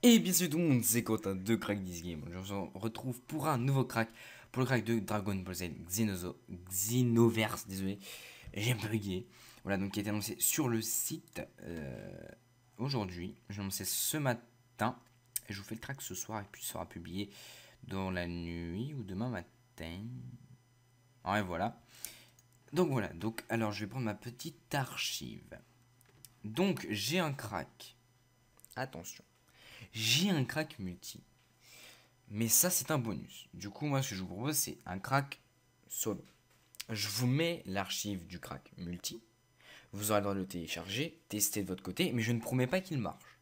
Et bien sûr tout le monde, c'est Quentin de Crack This Game. On se retrouve pour un nouveau crack, pour le crack de Dragon Ball Z Xenoverse, désolé, j'ai bugué. Voilà, donc qui a été annoncé sur le site aujourd'hui. J'ai annoncé ce matin, et je vous fais le crack ce soir, et puis il sera publié dans la nuit ou demain matin. Ouais, voilà. Donc alors je vais prendre ma petite archive. Donc j'ai un crack. Attention. J'ai un crack multi. Mais ça, c'est un bonus. Du coup, moi, ce que je vous propose, c'est un crack solo. Je vous mets l'archive du crack multi. Vous aurez le droit de le télécharger, tester de votre côté, mais je ne promets pas qu'il marche.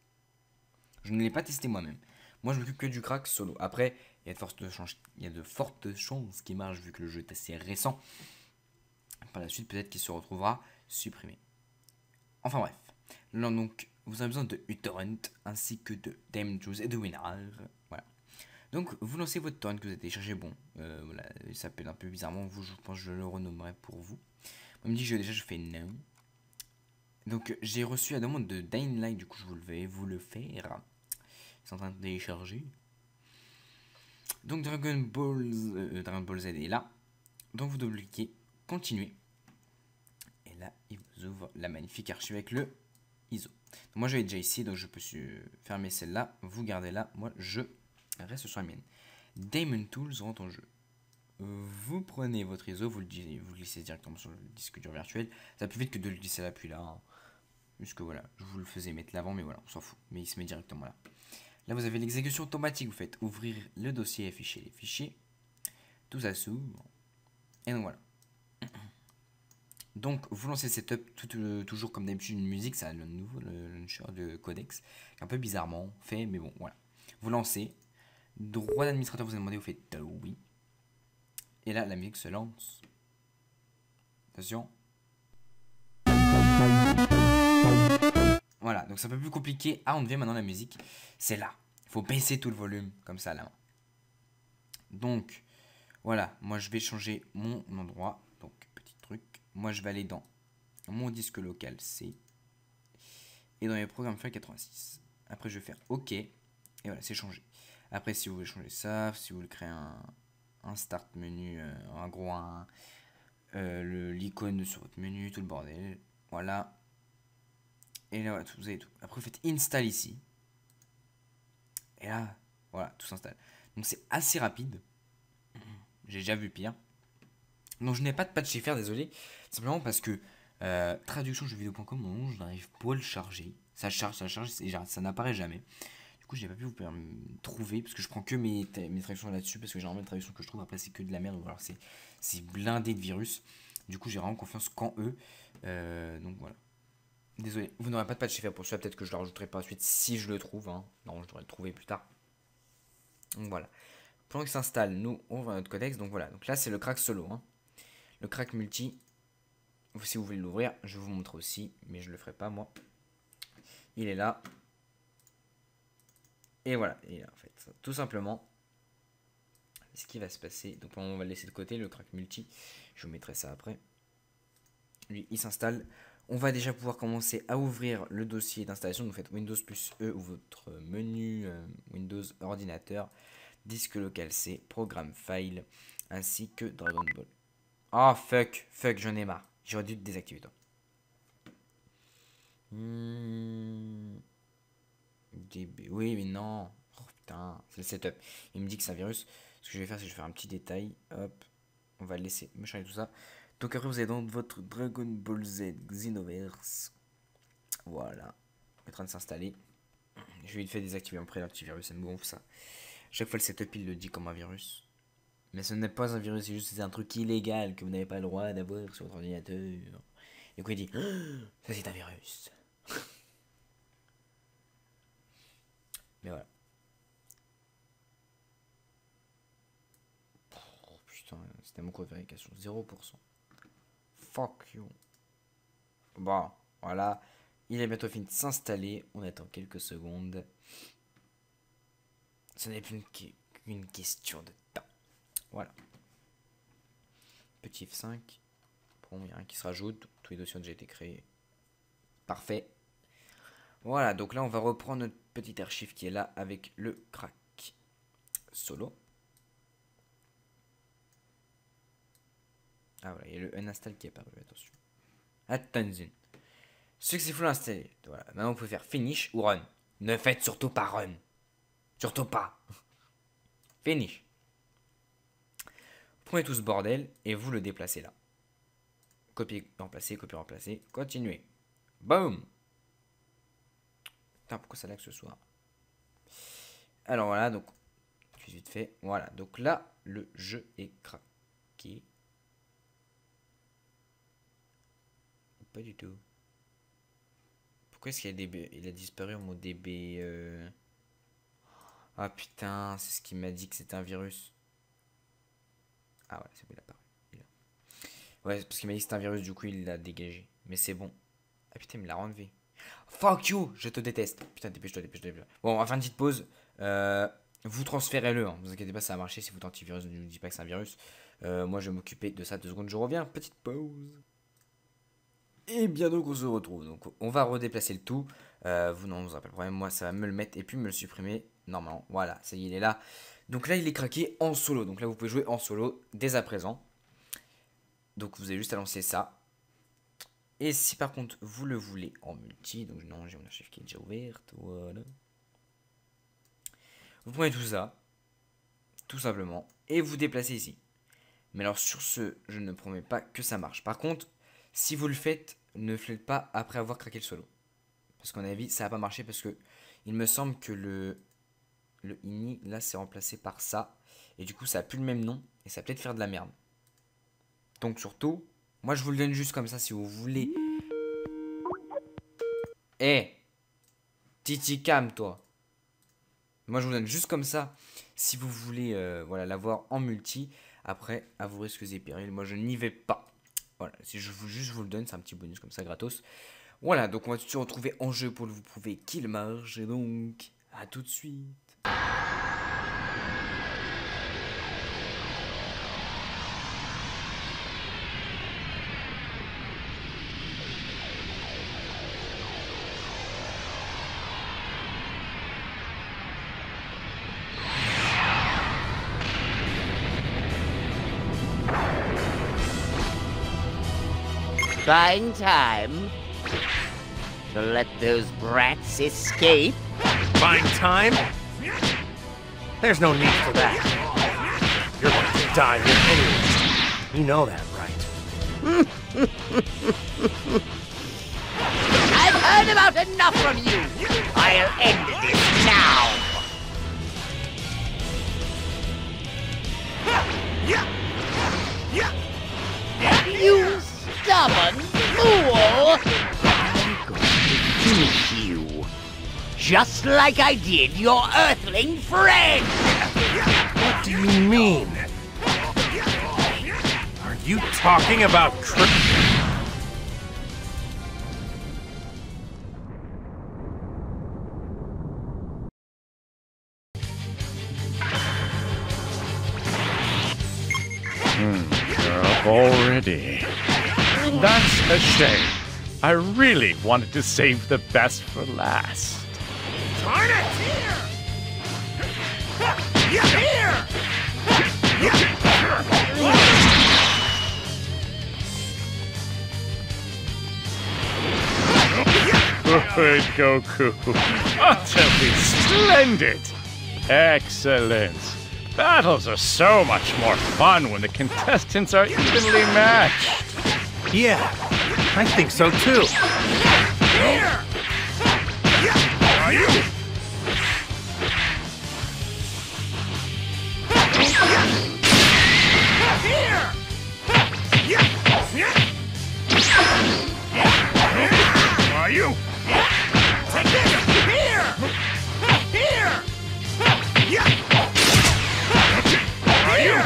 Je ne l'ai pas testé moi-même. Moi, je m'occupe que du crack solo. Après, il y a de fortes chances qu'il marche vu que le jeu est assez récent. Par la suite, peut-être qu'il se retrouvera supprimé. Enfin bref. Là, donc, vous avez besoin de uTorrent ainsi que de Damn Juice et de Winner. Voilà. Donc, vous lancez votre torrent que vous avez téléchargé. Bon, voilà, il s'appelle un peu bizarrement. Vous, je pense que je le renommerai pour vous. On me dit que déjà, je fais non. Donc, j'ai reçu la demande de Dying Light. Du coup, je vais vous le faire. C'est en train de télécharger. Donc, Dragon Ball Z est là. Donc, vous double-cliquez, continuez. Et là, il vous ouvre la magnifique archive avec le ISO. Donc, moi, j'avais déjà ici, donc je peux fermer celle-là. Vous gardez là. Moi, je reste sur la mienne. Daemon Tools rentre en jeu. Vous prenez votre ISO, vous le glissez directement sur le disque dur virtuel. Ça va plus vite que de le glisser à l'appui là. Hein. Puisque voilà, je vous le faisais mettre l'avant, mais voilà, on s'en fout. Mais il se met directement là. Là, vous avez l'exécution automatique. Vous faites ouvrir le dossier, afficher les fichiers. Tout ça s'ouvre. Et donc voilà. Donc, vous lancez le setup, toujours comme d'habitude, une musique. Ça a le nouveau launcher de codex. Un peu bizarrement fait, mais bon, voilà. Vous lancez. Droit d'administrateur, vous avez demandé, vous faites oui. Et là, la musique se lance. Attention. Voilà, donc c'est un peu plus compliqué à enlever maintenant la musique. C'est là. Il faut baisser tout le volume, comme ça, là. Donc, voilà, moi je vais changer mon endroit. Donc, petit truc. Moi je vais aller dans mon disque local C. Et dans les programmes File 86. Après, je vais faire OK. Et voilà, c'est changé. Après, si vous voulez changer ça, si vous voulez créer un start menu, en gros, l'icône sur votre menu, tout le bordel. Voilà. Et là, voilà, vous avez tout. Après, vous faites install ici. Et là, voilà, tout s'installe. Donc c'est assez rapide. J'ai déjà vu pire. Donc je n'ai pas de patch faire, désolé. Simplement parce que traduction jeuxvideo.com, je n'arrive pas à le charger. Ça charge, et ça n'apparaît jamais. Du coup, j'ai pas pu vous trouver parce que je prends que mes traductions là-dessus. Parce que généralement, les traductions que je trouve après, c'est que de la merde. Ou alors c'est blindé de virus. Du coup, j'ai vraiment confiance qu'en eux. Donc voilà. Désolé, vous n'aurez pas de patch faire pour celui-là. Peut-être que je le rajouterai par la suite si je le trouve. Hein. Non, je devrais le trouver plus tard. Donc voilà. Pendant qu'il s'installe, nous on va notre codex. Donc voilà. Donc là c'est le crack solo. Hein. Le crack multi. Si vous voulez l'ouvrir, je vais vous montrer aussi. Mais je le ferai pas moi. Il est là. Et voilà. Et là, en fait. Tout simplement. Ce qui va se passer. Donc on va le laisser de côté le crack multi. Je vous mettrai ça après. Lui il s'installe. On va déjà pouvoir commencer à ouvrir le dossier d'installation. Vous faites Windows plus E ou votre menu Windows ordinateur. Disque local C, programme file, ainsi que Dragon Ball. Oh fuck, j'en ai marre. J'aurais dû te désactiver toi. Oui, mais non. Oh putain, c'est le setup. Il me dit que c'est un virus. Ce que je vais faire, c'est que je vais faire un petit détail. Hop, on va le laisser me changer tout ça. Donc après, vous avez dans votre Dragon Ball Z Xenoverse. Voilà. Il est en train de s'installer. Je vais vite fait désactiver après l'antivirus, ça me gonfle ça. Chaque fois, le setup, il le dit comme un virus. Mais ce n'est pas un virus, c'est juste un truc illégal que vous n'avez pas le droit d'avoir sur votre ordinateur. Et quoi il dit ça c'est un virus. Mais voilà. Oh putain, c'était mon code de vérification. 0%. Fuck you. Bon, voilà. Il est bientôt fini de s'installer. On attend quelques secondes. Ce n'est plus qu'une question de temps. Voilà. Petit F5. Bon, il n'y a rien qui se rajoute. Tous les dossiers ont déjà été créés. Parfait. Voilà, donc là on va reprendre notre petite archive qui est là avec le crack solo. Ah voilà, il y a le uninstall qui est apparu, attention. Attention. Successful installé. Voilà, maintenant vous pouvez faire finish ou run. Ne faites surtout pas run. Surtout pas. Finish. Vous prenez tout ce bordel et vous le déplacez là. Copier, remplacer, continuer. Boom. Putain, pourquoi ça lag ce soir? Alors voilà, donc, vite fait. Voilà, donc là, le jeu est craqué. Pas du tout. Pourquoi est-ce qu'il y a DB? Il a disparu en mode DB. Ah putain, c'est ce qu'il m'a dit que c'était un virus. Ah ouais, c'est bon, il a apparu. Ouais, parce qu'il m'a dit que c'était un virus, du coup il l'a dégagé. Mais c'est bon. Ah putain, il me l'a enlevé. Fuck you, je te déteste. Putain, dépêche-toi. Bon, on va faire une petite pause. Vous transférez-le, hein. Vous inquiétez pas, ça va marcher. Si vous tentez virus, ne vous dis pas que c'est un virus. Moi, je vais m'occuper de ça 2 secondes. Je reviens. Petite pause. Et bien donc, on se retrouve. Donc, on va redéplacer le tout. Vous n'en aurez pas le problème. Moi, ça va me le mettre et puis me le supprimer. Normalement, voilà, ça y est, il est là. Donc là, il est craqué en solo. Donc là, vous pouvez jouer en solo dès à présent. Donc vous avez juste à lancer ça. Et si par contre vous le voulez en multi, donc non, j'ai mon archive qui est déjà ouverte, voilà. Vous prenez tout ça, tout simplement, et vous déplacez ici. Mais alors sur ce, je ne promets pas que ça marche. Par contre, si vous le faites, ne le faites pas après avoir craqué le solo. Parce qu'à mon avis, ça va pas marcher parce que il me semble que le ini, là, c'est remplacé par ça. Et du coup, ça a plus le même nom, et ça va peut-être faire de la merde. Donc surtout, moi je vous le donne juste comme ça si vous voulez. Eh, Titi Cam, toi. Moi je vous donne juste comme ça si vous voulez voilà, l'avoir en multi. Après, à vos risques et périls, moi je n'y vais pas. Voilà, si je juste vous le donne, c'est un petit bonus comme ça gratos. Voilà, donc on va tout de suite retrouver en jeu pour vous prouver qu'il marche. Et donc, à tout de suite. Fine time to let those brats escape. Fine time? There's no need for that. You're going to die here anyway. You know that, right? I've heard about enough from you. I'll end this now. You stubborn fool! I'm going to finish you. Just like I did your Earthling friend! What do you mean? Are you talking about You're up already. That's a shame. I really wanted to save the best for last. Darn it! Good, Goku. Utterly splendid. Excellent. Battles are so much more fun when the contestants are evenly matched. Yeah, I think so too. Here! Are you? Are you? Take this! Here! Here! Are you?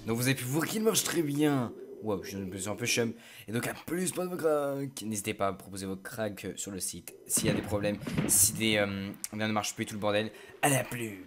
Donc vous avez pu voir qu'il marche très bien. Wow, je suis un peu chum. Et donc à plus pour vos cracks. N'hésitez pas à proposer vos cracks sur le site. S'il y a des problèmes, si des ne marchent plus tout le bordel. À la plus.